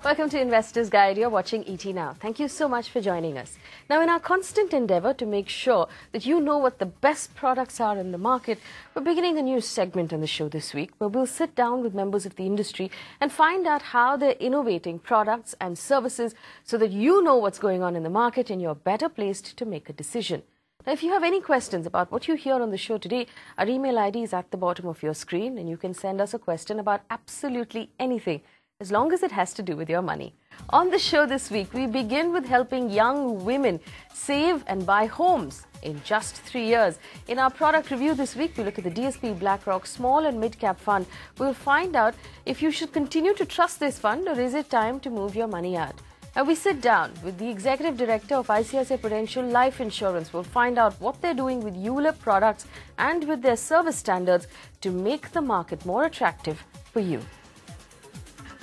Welcome to Investors Guide. You're watching ET Now. Thank you so much for joining us. Now, in our constant endeavor to make sure that you know what the best products are in the market, we're beginning a new segment on the show this week where we'll sit down with members of the industry and find out how they're innovating products and services so that you know what's going on in the market and you're better placed to make a decision. Now, if you have any questions about what you hear on the show today, our email ID is at the bottom of your screen and you can send us a question about absolutely anything, as long as it has to do with your money. On the show this week, we begin with helping young women save and buy homes in just 3 years. In our product review this week, we look at the DSP BlackRock Small and Mid-Cap Fund. We'll find out if you should continue to trust this fund or is it time to move your money out. Now, we sit down with the Executive Director of ICICI Prudential Life Insurance. We'll find out what they're doing with ULIP products and with their service standards to make the market more attractive for you.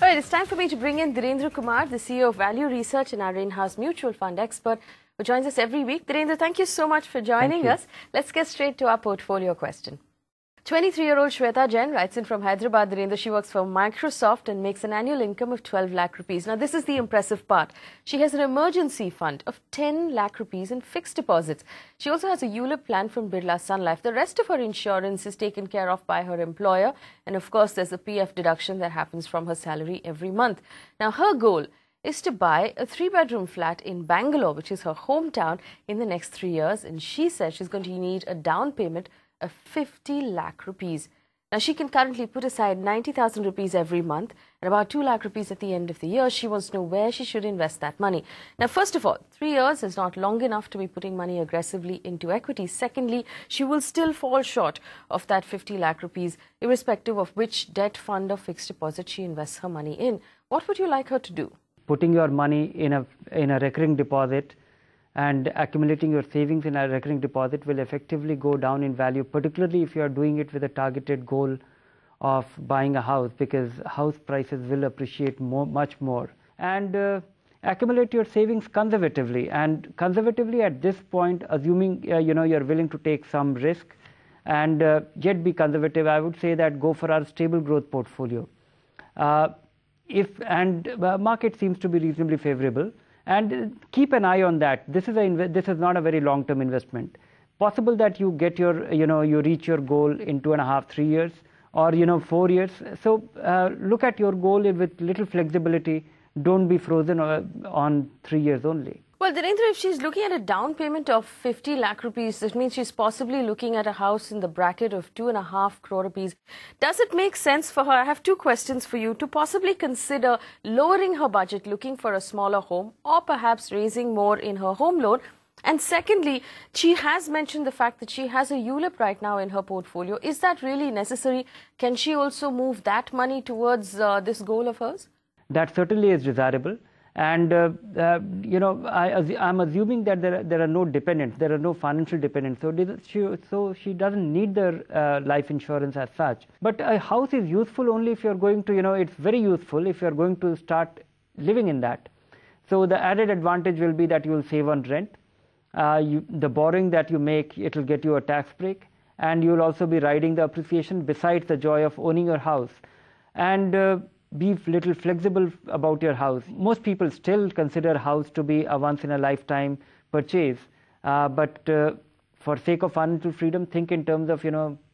All right, it's time for me to bring in Dhirendra Kumar, the CEO of Value Research and our in-house mutual fund expert, who joins us every week. Dhirendra, thank you so much for joining us. Let's get straight to our portfolio question. 23-year-old Shweta Jain writes in from Hyderabad. Dhirendra, she works for Microsoft and makes an annual income of 12 lakh rupees. Now, this is the impressive part. She has an emergency fund of 10 lakh rupees in fixed deposits. She also has a ULIP plan from Birla Sun Life. The rest of her insurance is taken care of by her employer. And of course, there's a PF deduction that happens from her salary every month. Now, her goal is to buy a 3-bedroom flat in Bangalore, which is her hometown, in the next 3 years. And she says she's going to need a down payment of 50 lakh rupees. Now, she can currently put aside 90,000 rupees every month and about 2 lakh rupees at the end of the year. She wants to know where she should invest that money. Now, first of all, 3 years is not long enough to be putting money aggressively into equity. Secondly, she will still fall short of that 50 lakh rupees, irrespective of which debt fund or fixed deposit she invests her money in. What would you like her to do? Putting your money in a recurring deposit and accumulating your savings in a recurring deposit will effectively go down in value, particularly if you are doing it with a targeted goal of buying a house, because house prices will appreciate much more. And accumulate your savings conservatively, and conservatively at this point, assuming you're willing to take some risk and yet be conservative, I would say that go for our stable growth portfolio. Market seems to be reasonably favorable. And keep an eye on that. This is not a very long-term investment. Possible that you get you reach your goal in 2.5, 3 years, or 4 years. So look at your goal with little flexibility. Don't be frozen on 3 years only. Well, Dhirendra, if she's looking at a down payment of 50 lakh rupees, this means she's possibly looking at a house in the bracket of 2.5 crore rupees. Does it make sense for her? I have two questions for you. To possibly consider lowering her budget, looking for a smaller home, or perhaps raising more in her home loan. And secondly, she has mentioned the fact that she has a ULIP right now in her portfolio. Is that really necessary? Can she also move that money towards this goal of hers? That certainly is desirable. And I'm assuming that there are no dependents, there are no financial dependents, so she doesn't need the life insurance as such. But a house is useful only if you're going to, it's very useful if you're going to start living in that. So the added advantage will be that you will save on rent. The borrowing that you make, it will get you a tax break, and you will also be riding the appreciation besides the joy of owning your house. And be little flexible about your house. Most people still consider a house to be a once-in-a-lifetime purchase, but for sake of financial freedom, think in terms of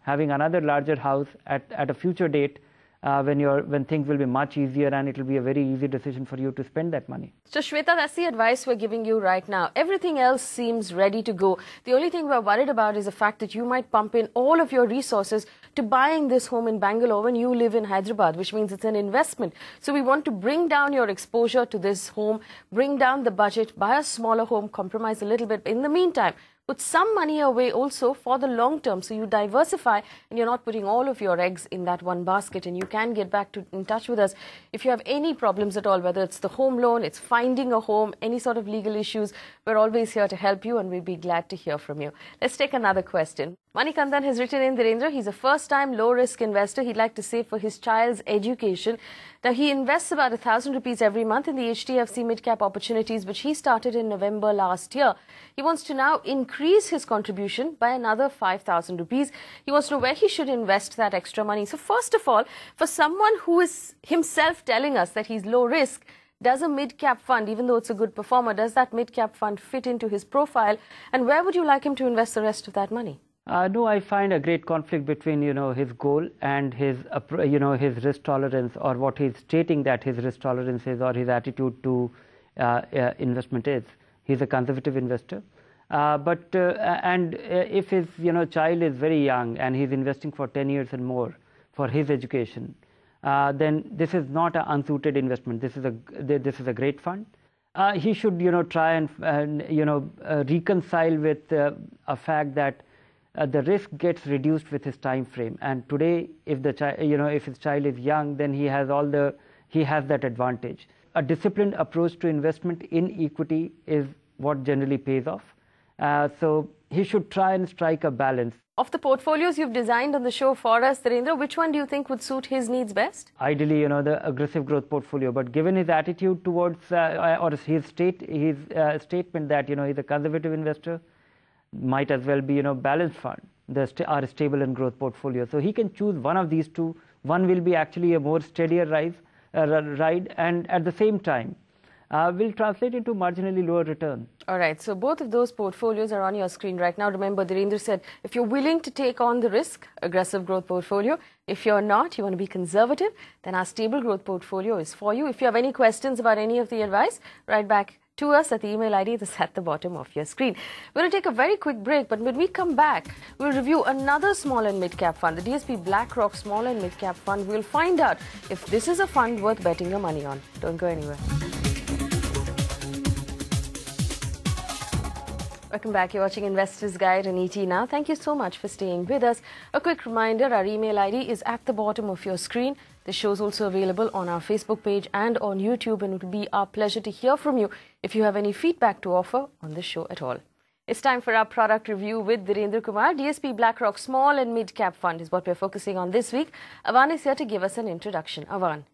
having another larger house at a future date when things will be much easier, and it will be a very easy decision for you to spend that money. So, Shweta, that's the advice we're giving you right now. Everything else seems ready to go. The only thing we're worried about is the fact that you might pump in all of your resources to buying this home in Bangalore when you live in Hyderabad, which means it's an investment. So we want to bring down your exposure to this home, bring down the budget, buy a smaller home, compromise a little bit. In the meantime, put some money away also for the long term, so you diversify and you're not putting all of your eggs in that one basket. And you can get back in touch with us if you have any problems at all, whether it's the home loan, it's finding a home, any sort of legal issues. We're always here to help you, and we'll be glad to hear from you. Let's take another question. Manikandan has written in, Dhirendra, he's a first-time low-risk investor. He'd like to save for his child's education. Now, he invests about 1,000 rupees every month in the HDFC mid-cap opportunities, which he started in November last year. He wants to now increase his contribution by another 5,000 rupees. He wants to know where he should invest that extra money. So, first of all, for someone who is himself telling us that he's low risk, Does a mid-cap fund, even though it's a good performer, does that mid-cap fund fit into his profile? And where would you like him to invest the rest of that money? No, I find a great conflict between, his goal and his, his risk tolerance, or what he's stating that his risk tolerance is, or his attitude to investment is. He's a conservative investor. If his, child is very young and he's investing for 10 years and more for his education, then this is not an unsuited investment. This is a great fund. He should, try and, reconcile with a fact that the risk gets reduced with his time frame. And today, if the if his child is young, then he has that advantage. A disciplined approach to investment in equity is what generally pays off. So he should try and strike a balance. Of the portfolios you've designed on the show for us, Dhirendra, which one do you think would suit his needs best? Ideally, the aggressive growth portfolio. But given his attitude towards, or his statement that, he's a conservative investor, might as well be, balanced fund, our stable and growth portfolio. So he can choose one of these two. One will be actually a more steadier ride, and at the same time, will translate into marginally lower return. All right, so both of those portfolios are on your screen right now. Remember, Dhirendra said, if you're willing to take on the risk, aggressive growth portfolio. If you're not, you want to be conservative, then our stable growth portfolio is for you. If you have any questions about any of the advice, write back to us at the email ID that's at the bottom of your screen. We're going to take a very quick break, but when we come back, we'll review another small and mid-cap fund, the DSP BlackRock Small and Mid-Cap Fund. We'll find out if this is a fund worth betting your money on. Don't go anywhere. Welcome back. You're watching Investor's Guide on ET Now. Thank you so much for staying with us. A quick reminder, our email ID is at the bottom of your screen. The show is also available on our Facebook page and on YouTube, and it will be our pleasure to hear from you if you have any feedback to offer on the show at all. It's time for our product review with Dhirendra Kumar. DSP BlackRock Small and Mid-Cap Fund is what we're focusing on this week. Avan is here to give us an introduction. Avan.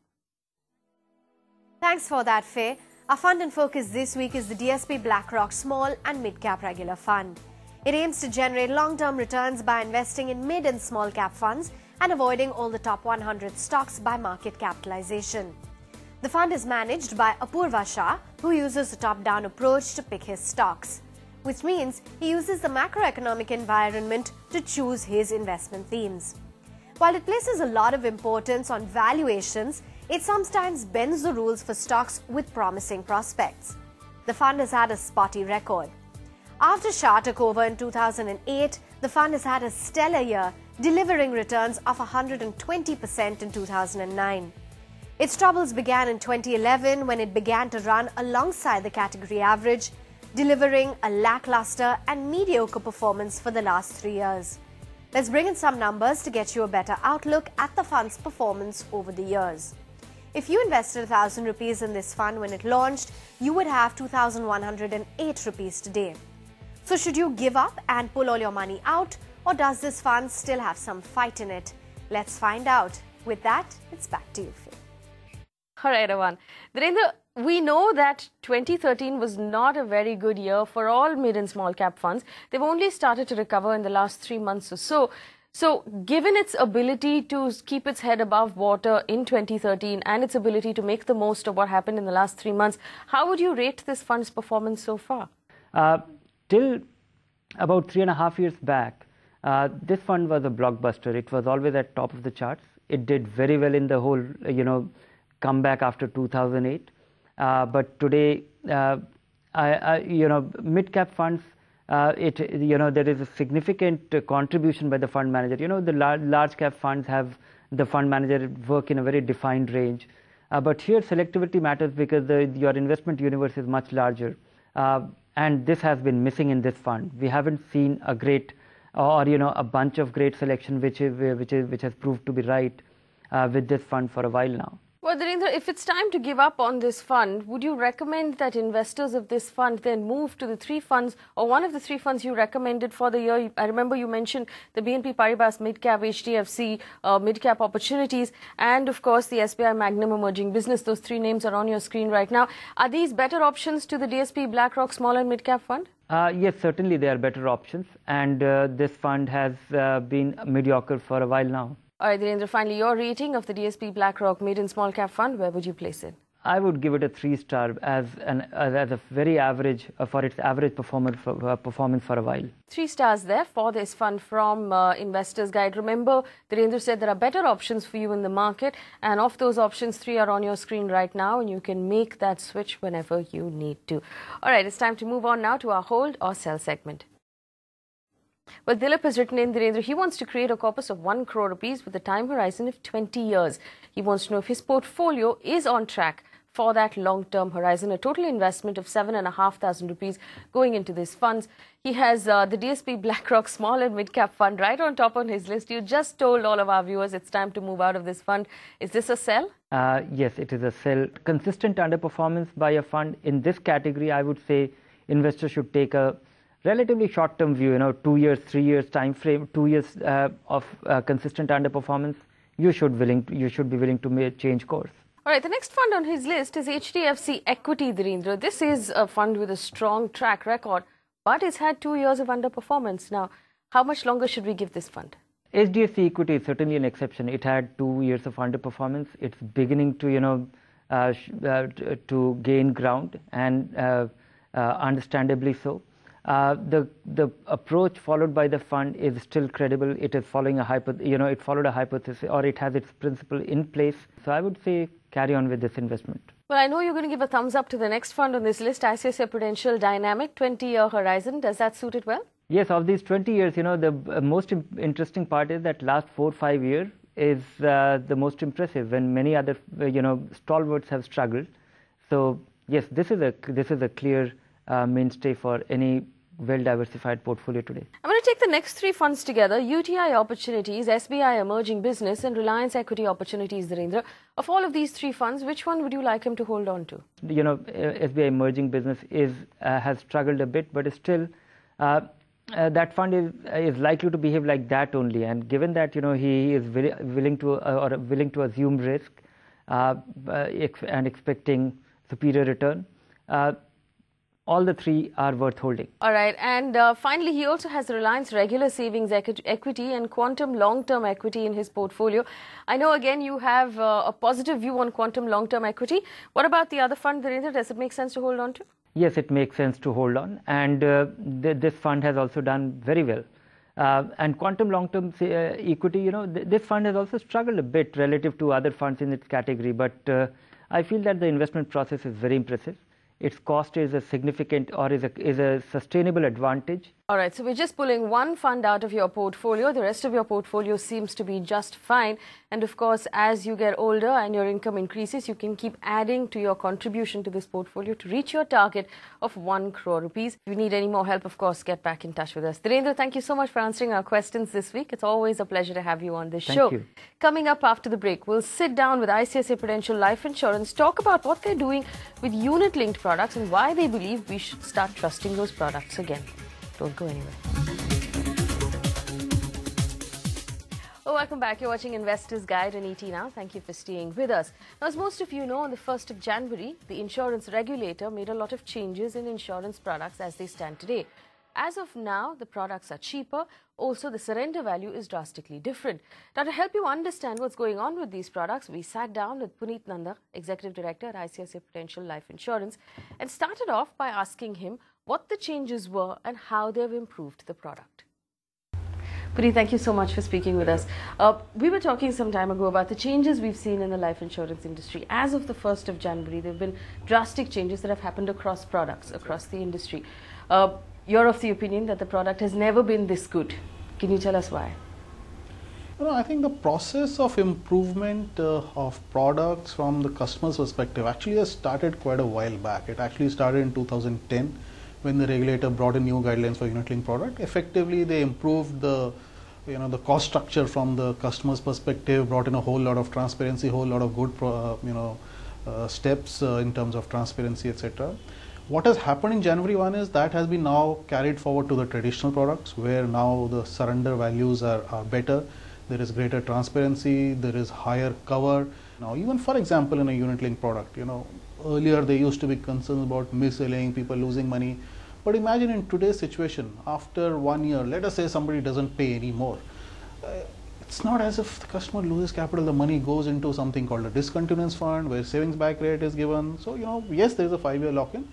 Thanks for that, Faye. Our fund in focus this week is the DSP BlackRock Small and Mid-Cap Regular Fund. It aims to generate long-term returns by investing in mid and small cap funds and avoiding all the top 100 stocks by market capitalization. The fund is managed by Apurva Shah, who uses a top-down approach to pick his stocks, which means he uses the macroeconomic environment to choose his investment themes. While it places a lot of importance on valuations, it sometimes bends the rules for stocks with promising prospects. The fund has had a spotty record. After Shah took over in 2008, the fund has had a stellar year, delivering returns of 120% in 2009. Its troubles began in 2011 when it began to run alongside the category average, delivering a lackluster and mediocre performance for the last 3 years. Let's bring in some numbers to get you a better outlook at the fund's performance over the years. If you invested 1,000 rupees in this fund when it launched, you would have 2,108 rupees today. So should you give up and pull all your money out, or does this fund still have some fight in it? Let's find out. With that, it's back to you, Phil. All right, Avan. Dhirendra, we know that 2013 was not a very good year for all mid and small cap funds. They've only started to recover in the last 3 months or so. So, given its ability to keep its head above water in 2013 and its ability to make the most of what happened in the last 3 months, how would you rate this fund's performance so far? Till about 3.5 years back, this fund was a blockbuster. It was always at top of the charts. It did very well in the whole, comeback after 2008. But today, mid-cap funds, there is a significant contribution by the fund manager. The large cap funds have the fund manager work in a very defined range. But here selectivity matters because your investment universe is much larger. And this has been missing in this fund. We haven't seen a great or a bunch of great selection which has proved to be right with this fund for a while now. Well, Dhirendra, if it's time to give up on this fund, would you recommend that investors of this fund then move to the 3 funds or one of the 3 funds you recommended for the year? I remember you mentioned the BNP Paribas Mid-Cap HDFC Mid-Cap Opportunities and, of course, the SBI Magnum Emerging Business. Those 3 names are on your screen right now. Are these better options to the DSP BlackRock Small and Mid-Cap Fund? Yes, certainly they are better options. And this fund has been mediocre for a while now. All right, Dhirendra, finally, your rating of the DSP BlackRock Mid and Small Cap Fund, where would you place it? I would give it a 3-star as a very average for its average performance for a while. 3 stars there for this fund from Investors Guide. Remember, Dhirendra said there are better options for you in the market, and of those options, 3 are on your screen right now, and you can make that switch whenever you need to. All right, it's time to move on now to our hold or sell segment. Well, Dilip has written in, Dhirendra, he wants to create a corpus of 1 crore rupees with a time horizon of 20 years. He wants to know if his portfolio is on track for that long-term horizon, a total investment of 7,500 rupees going into these funds. He has the DSP BlackRock Small and Mid Cap Fund right on top on his list. You just told all of our viewers it's time to move out of this fund. Is this a sell? Yes, it is a sell. Consistent underperformance by a fund in this category, I would say investors should take a relatively short-term view, 2 years, 3 years time frame, 2 years of consistent underperformance. You should be willing to change course. All right, the next fund on his list is HDFC Equity, Dhirendra. This is a fund with a strong track record, but it's had 2 years of underperformance. Now, how much longer should we give this fund? HDFC Equity is certainly an exception. It had 2 years of underperformance. It's beginning to, to gain ground, and understandably so. The approach followed by the fund is still credible. It is following it followed a hypothesis, or it has its principle in place. So I would say carry on with this investment. Well, I know you're going to give a thumbs up to the next fund on this list, ICICI Prudential Dynamic, 20-year horizon. Does that suit it well? Yes, of these 20 years, the most interesting part is that last 4-5 years is the most impressive, when many other stalwarts have struggled. So yes, this is a clear mainstay for any well-diversified portfolio today. I'm going to take the next 3 funds together: UTI Opportunities, SBI Emerging Business, and Reliance Equity Opportunities, Dhirendra. Of all of these 3 funds, which one would you like him to hold on to? SBI Emerging Business has struggled a bit, but still that fund is likely to behave like that only. And given that he is willing to assume risk and expecting superior return, all the 3 are worth holding. All right. And finally, he also has Reliance Regular Savings Equity and Quantum Long-Term Equity in his portfolio. I know, again, you have a positive view on Quantum Long-Term Equity. What about the other fund, Dhirendra? Does it make sense to hold on to? Yes, it makes sense to hold on. And this fund has also done very well. And Quantum Long-Term Equity, this fund has also struggled a bit relative to other funds in its category. But I feel that the investment process is very impressive. Its cost is a significant, or is a sustainable advantage. All right, so we're just pulling 1 fund out of your portfolio. The rest of your portfolio seems to be just fine. And of course, as you get older and your income increases, you can keep adding to your contribution to this portfolio to reach your target of 1 crore rupees. If you need any more help, of course, get back in touch with us. Dhirendra, thank you so much for answering our questions this week. It's always a pleasure to have you on this show. Thank you. Coming up after the break, we'll sit down with ICICI Prudential Life Insurance, talk about what they're doing with unit-linked products and why they believe we should start trusting those products again. Don't go anywhere. Oh, welcome back. You're watching Investors Guide on ET Now. Thank you for staying with us. Now, as most of you know, on the 1st of January, the insurance regulator made a lot of changes in insurance products as they stand today. As of now, the products are cheaper. Also, the surrender value is drastically different. Now, to help you understand what's going on with these products, we sat down with Puneet Nanda, Executive Director at ICICI Prudential Life Insurance, and started off by asking him what the changes were and how they've improved the product. Puneet, thank you so much for speaking with us. We were talking some time ago about the changes we've seen in the life insurance industry. As of the 1st of January, there have been drastic changes that have happened across products, across the industry. You're of the opinion that the product has never been this good. Can you tell us why? I think the process of improvement of products from the customer's perspective actually has started quite a while back. It actually started in 2010 when the regulator brought in new guidelines for unit-linked product. Effectively, they improved the cost structure from the customer's perspective, brought in a whole lot of transparency, whole lot of good steps in terms of transparency, etc. What has happened in January 1 is that has been now carried forward to the traditional products, where now the surrender values are better. There is greater transparency, there is higher cover. Now, even for example, in a unit-linked product, earlier there used to be concerns about mis-selling, people losing money. But imagine in today's situation, after 1 year, let us say somebody doesn't pay anymore. it's not as if the customer loses capital. The money goes into something called a discontinuance fund where savings back rate is given. So, yes, there is a 5-year lock-in.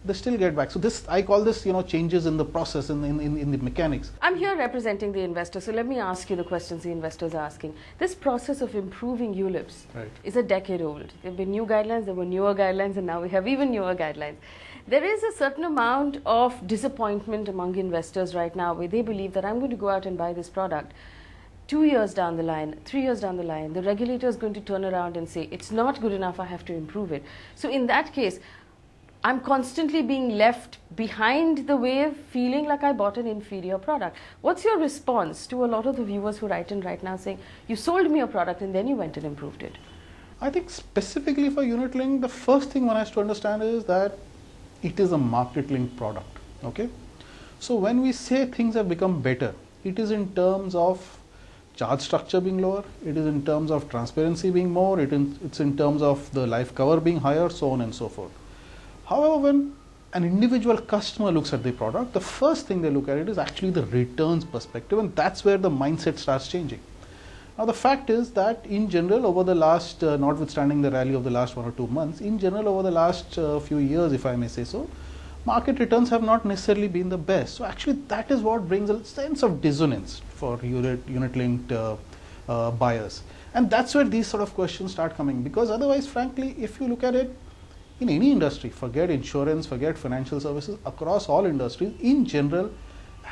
They still get back. So I call this, changes in the process, in the mechanics. I'm here representing the investors, so let me ask you the questions the investors are asking. This process of improving ULIPs is a decade old. There have been new guidelines, there were newer guidelines, and now we have even newer guidelines. There is a certain amount of disappointment among investors right now where they believe that I'm going to go out and buy this product. 2 years down the line, 3 years down the line, the regulator is going to turn around and say, it's not good enough, I have to improve it. So in that case, I'm constantly being left behind the wave, feeling like I bought an inferior product. What's your response to a lot of the viewers who write in right now saying, you sold me a product and then you went and improved it? I think specifically for unit link, the first thing one has to understand is that it is a market linked product. Okay, so when we say things have become better, it is in terms of charge structure being lower, it is in terms of transparency being more, it's in terms of the life cover being higher, so on and so forth. However, when an individual customer looks at the product, the first thing they look at it is actually the returns perspective, and that's where the mindset starts changing. Now, the fact is that in general, over the last, notwithstanding the rally of the last 1 or 2 months, in general over the last few years, if I may say so, market returns have not necessarily been the best. So actually that is what brings a sense of dissonance for unit-linked buyers. And that's where these sort of questions start coming, because otherwise, frankly, if you look at it, in any industry, forget insurance, forget financial services, across all industries, in general,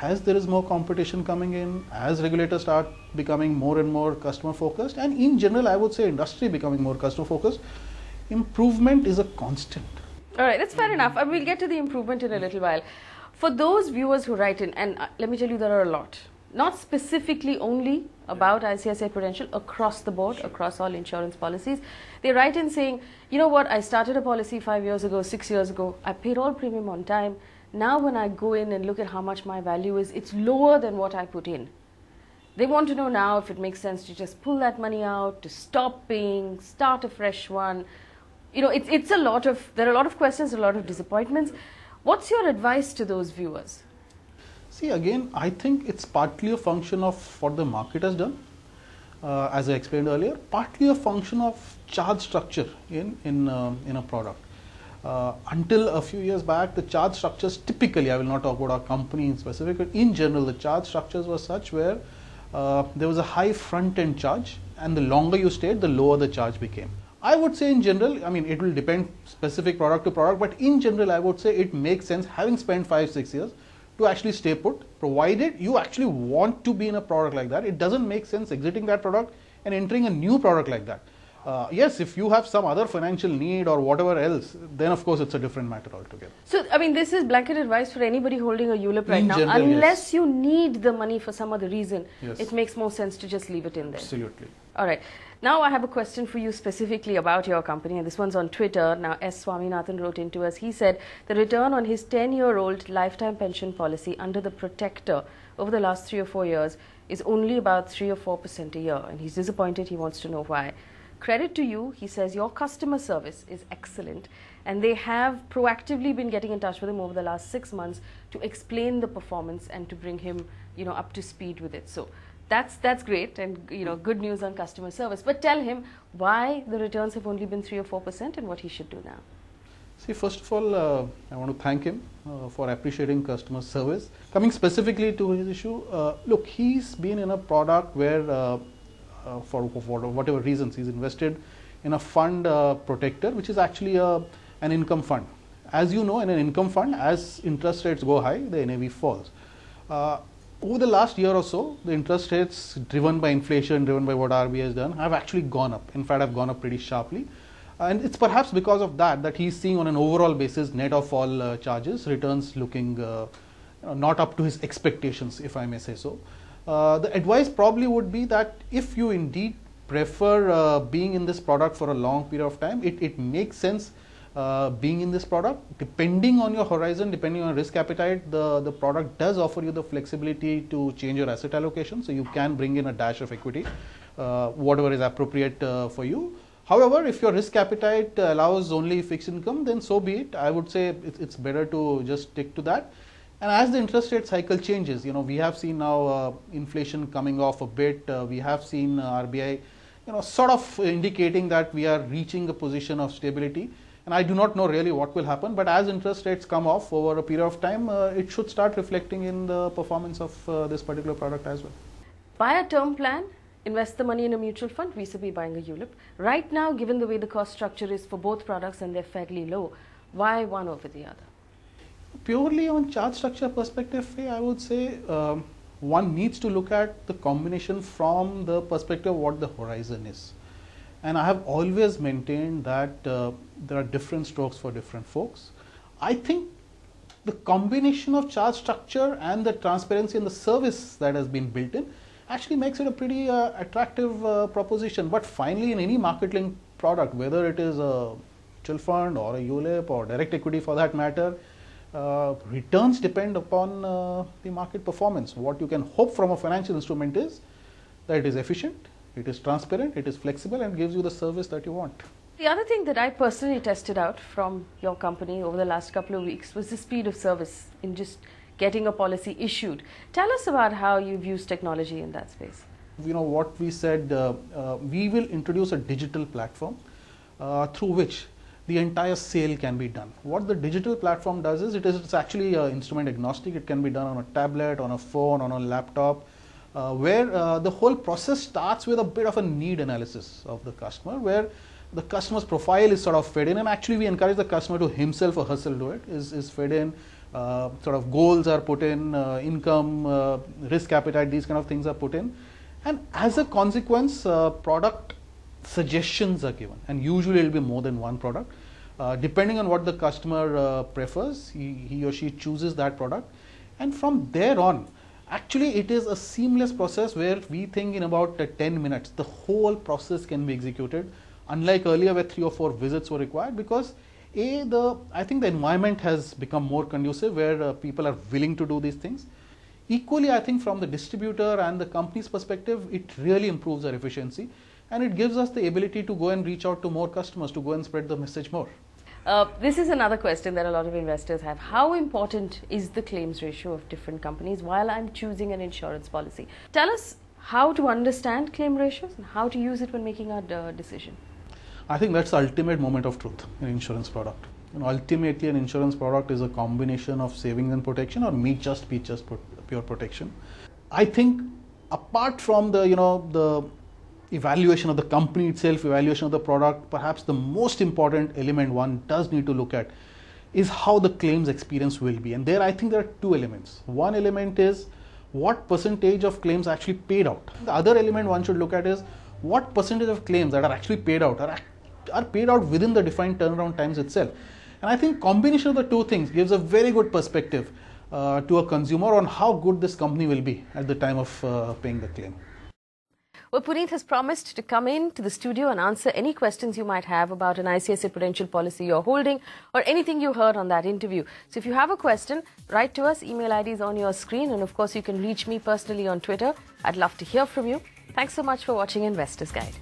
as there is more competition coming in, as regulators start becoming more and more customer focused, and in general, I would say industry becoming more customer focused, improvement is a constant. All right, that's fair enough. We'll get to the improvement in a little while. For those viewers who write in, and let me tell you, there are a lot, not specifically only about ICICI Prudential, across the board, across all insurance policies. They write in saying, you know what, I started a policy 5 years ago, 6 years ago, I paid all premium on time. Now when I go in and look at how much my value is, it's lower than what I put in. They want to know now if it makes sense to just pull that money out, to stop paying, start a fresh one. It's a lot of, there are a lot of questions, a lot of disappointments. What's your advice to those viewers? See, again, I think it's partly a function of what the market has done, as I explained earlier, partly a function of charge structure in a product. Until a few years back, the charge structures typically, I will not talk about our company in specific, but in general, the charge structures were such where there was a high front-end charge, and the longer you stayed, the lower the charge became. I would say in general, I mean, it will depend specific product to product, but in general, I would say it makes sense, having spent 5-6 years, to actually stay put, provided you actually want to be in a product like that. It doesn't make sense exiting that product and entering a new product like that. Yes, if you have some other financial need or whatever else, then of course it's a different matter altogether. So, I mean, this is blanket advice for anybody holding a ULIP right now. General, unless you need the money for some other reason, yes, it makes more sense to just leave it in there. Absolutely. All right. Now I have a question for you specifically about your company, and this one's on Twitter. Now, S. Swaminathan wrote into us. He said the return on his 10-year-old lifetime pension policy under the Protector over the last 3 or 4 years is only about 3 or 4% a year, and he's disappointed. He wants to know why. Credit to you, he says, your customer service is excellent, and they have proactively been getting in touch with him over the last 6 months to explain the performance and to bring him, up to speed with it. So that's great, and good news on customer service. But tell him why the returns have only been 3 or 4% and what he should do now. See, first of all, I want to thank him for appreciating customer service. Coming specifically to his issue, look, he's been in a product where for whatever reasons he's invested in a fund protector, which is actually an income fund. As you know, in an income fund, as interest rates go high, the NAV falls. Over the last year or so, the interest rates driven by inflation, driven by what RBI has done, have actually gone up. In fact, have gone up pretty sharply. And it's perhaps because of that he's seeing on an overall basis, net of all charges, returns looking not up to his expectations, if I may say so. The advice probably would be that if you indeed prefer being in this product for a long period of time, it makes sense being in this product. Depending on your horizon, depending on your risk appetite, the product does offer you the flexibility to change your asset allocation, so you can bring in a dash of equity, whatever is appropriate for you. However, if your risk appetite allows only fixed income, then so be it. I would say it's better to just stick to that. And as the interest rate cycle changes, we have seen now inflation coming off a bit. We have seen RBI, sort of indicating that we are reaching a position of stability. And I do not know really what will happen, but as interest rates come off over a period of time, it should start reflecting in the performance of this particular product as well. Buy a term plan, invest the money in a mutual fund, vis-a-vis buying a ULIP. Right now, given the way the cost structure is for both products and they're fairly low, why one over the other? Purely on charge structure perspective, I would say one needs to look at the combination from the perspective of what the horizon is. And I have always maintained that there are different strokes for different folks. I think the combination of charge structure and the transparency and the service that has been built in actually makes it a pretty attractive proposition. But finally, in any market-linked product, whether it is a mutual fund or a ULIP or direct equity for that matter, returns depend upon the market performance. What you can hope from a financial instrument is that it is efficient, it is transparent, it is flexible, and gives you the service that you want. The other thing that I personally tested out from your company over the last couple of weeks was the speed of service in just getting a policy issued. Tell us about how you've used technology in that space. What we said, we will introduce a digital platform through which the entire sale can be done. What the digital platform does is, it's actually instrument agnostic. It can be done on a tablet, on a phone, on a laptop, where the whole process starts with a bit of a need analysis of the customer, where the customer's profile is sort of fed in, and actually we encourage the customer to himself or herself do it, is fed in, sort of goals are put in, income, risk appetite, these kind of things are put in. And as a consequence, product suggestions are given, and usually it will be more than one product. Depending on what the customer prefers, he or she chooses that product. And from there on, actually it is a seamless process where we think in about 10 minutes, the whole process can be executed. Unlike earlier where 3 or 4 visits were required, because I think the environment has become more conducive where people are willing to do these things. Equally, I think from the distributor and the company's perspective, it really improves our efficiency, and it gives us the ability to go and reach out to more customers, to go and spread the message more. This is another question that a lot of investors have. How important is the claims ratio of different companies while I'm choosing an insurance policy? Tell us how to understand claim ratios and how to use it when making our decision. I think that's the ultimate moment of truth in insurance product. Ultimately, an insurance product is a combination of savings and protection, or just pure protection. I think apart from the evaluation of the company itself, evaluation of the product, perhaps the most important element one does need to look at is how the claims experience will be. And there I think there are 2 elements. One element is what percentage of claims actually paid out. The other element one should look at is what percentage of claims that are actually paid out are paid out within the defined turnaround times itself. And I think combination of the 2 things gives a very good perspective to a consumer on how good this company will be at the time of paying the claim. Well, Puneet has promised to come in to the studio and answer any questions you might have about an ICICI Prudential policy you're holding or anything you heard on that interview. So if you have a question, write to us. Email ID is on your screen, and of course you can reach me personally on Twitter. I'd love to hear from you. Thanks so much for watching Investors Guide.